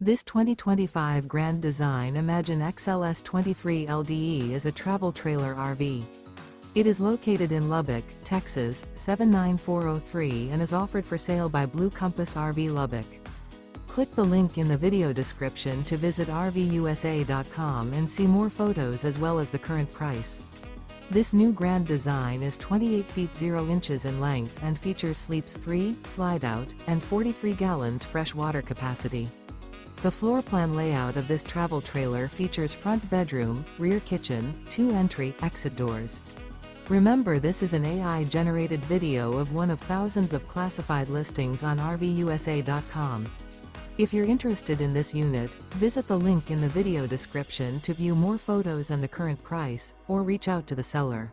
This 2025 Grand Design Imagine XLS 23 LDE is a travel trailer RV. It is located in Lubbock, Texas, 79403 and is offered for sale by Blue Compass RV Lubbock. Click the link in the video description to visit RVUSA.com and see more photos as well as the current price. This new Grand Design is 28 feet 0 inches in length and features sleeps 3, Slideout, and 43 gallons fresh water capacity. The floor plan layout of this travel trailer features front bedroom, rear kitchen, 2 entry/exit doors. Remember, this is an AI-generated video of one of thousands of classified listings on RVUSA.com. If you're interested in this unit, visit the link in the video description to view more photos and the current price, or reach out to the seller.